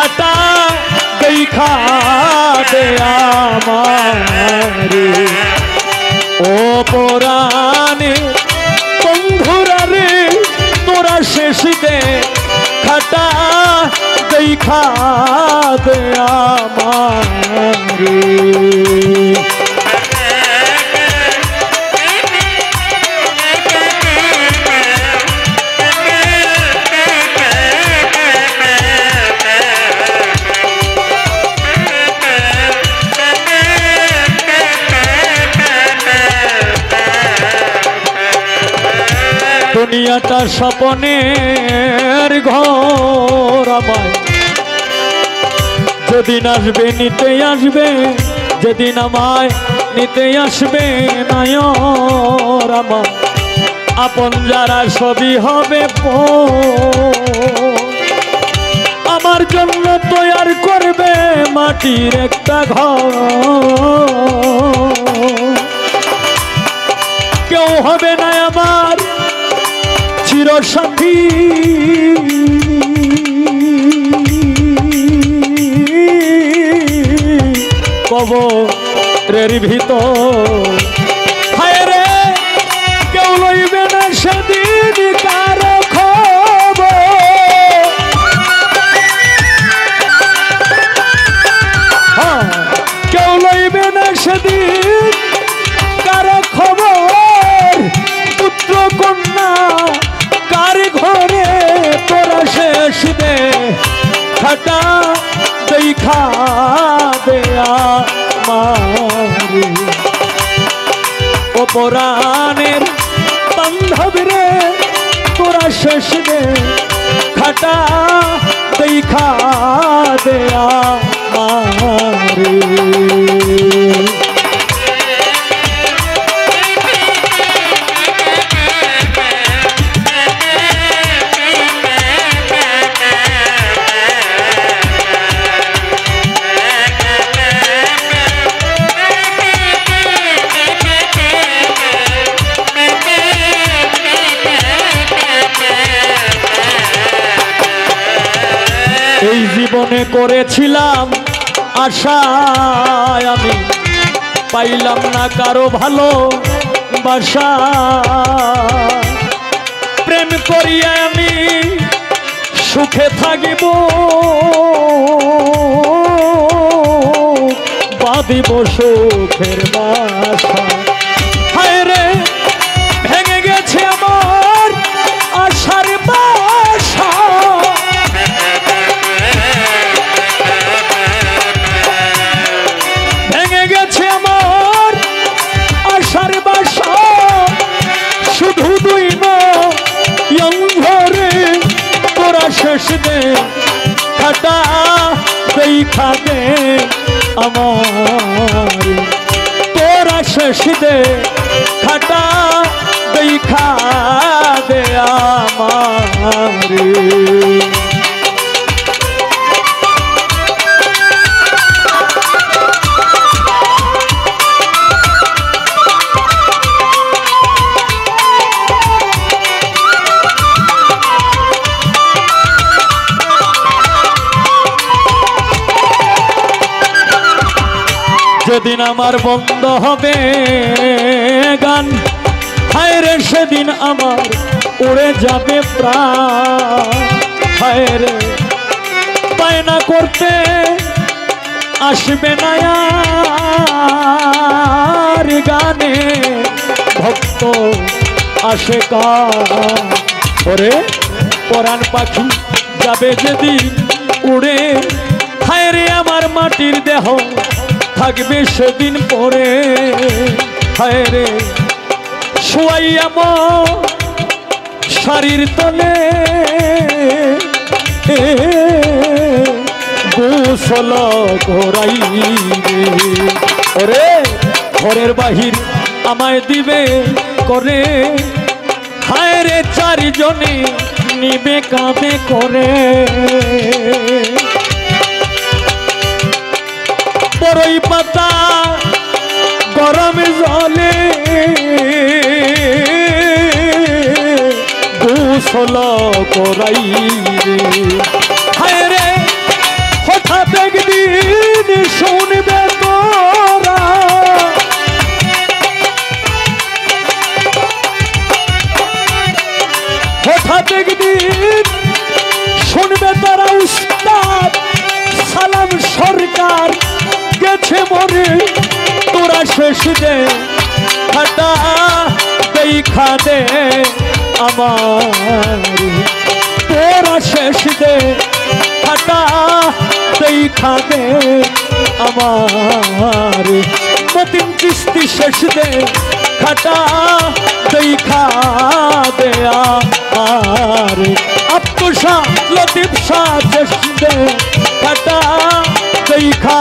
খাটা দেখা দে আমারে ও পরাণে বন্ধুরা রে তোরা শেষ দে খাটা দেখা দে আমারে দুনিয়াটা স্বপ্নের ঘর আমায় যেদিন আসবে নিতে আসবে যেদিন আমায় নিতে আসবে নায়র আমার আপন যারা সবই হবে আমার জন্য তৈয়ার করবে মাটির একটা ঘর কেউ হবে না আমার চিরসাথী কবরের ভিতর হায় রে কেউ লইবে না সেদিন কারো খবর কেউ লইবে না সেদিন কারো খবর পুত্র কন্যা কার ঘরে তোরা শেষ দে খাটা দেখা দেয়া মারে ও পরাণের বান্ধব রে তোরা শেষ দে খাটা দেখা দেয়া মারে এই জীবনে করেছিলাম আশা আমি পাইলাম না কারো ভালো বাসা প্রেম করিয়া আমি সুখে থাকিব বাঁধিব সুখের বাসা হায় রে ভেঙে গেছে আমার আশার বাসা শুধু দুই নয়রে তোরা শেষ দে খাটা দেখা দে আমার তোরা শেষ দে খাটা দেখা দে আমার যেদিন আমার বন্ধ হবে গান হায় রে সেদিন আমার উড়ে যাবে প্রাণ হায় রে বায়না করতে আসবে না আর গানে ভক্ত আসে কান ওরে পরাণ পাখি যাবে যেদিন উড়ে হায় রে আমার মাটির দেহ থাকবে সেদিন পরে হায় রে শুয়াইয়া শাড়ির তলে গোসল করাই ওরে ঘরের বাহির আমায় দিবে করে হায় রে চারিজনে নিবে কাঁধে করে বড়ই পাতা গরম জলে গোসল করাই রে হায় রে একদিন শুনবে তোরা হঠাৎ একদিন শুনবে তারা উস্তাদ সালাম সরকার গেছে মরে তোরা শেষ দে খাটা দেখা দে আমার তোরা শেষ দে খাটা দেখা দে আমার মতিন চিস্তি শেষ দে খাটা দেখা দে আমার আব্দুল শাহ লতিফ শাহ শেষ দে খাটা দেখা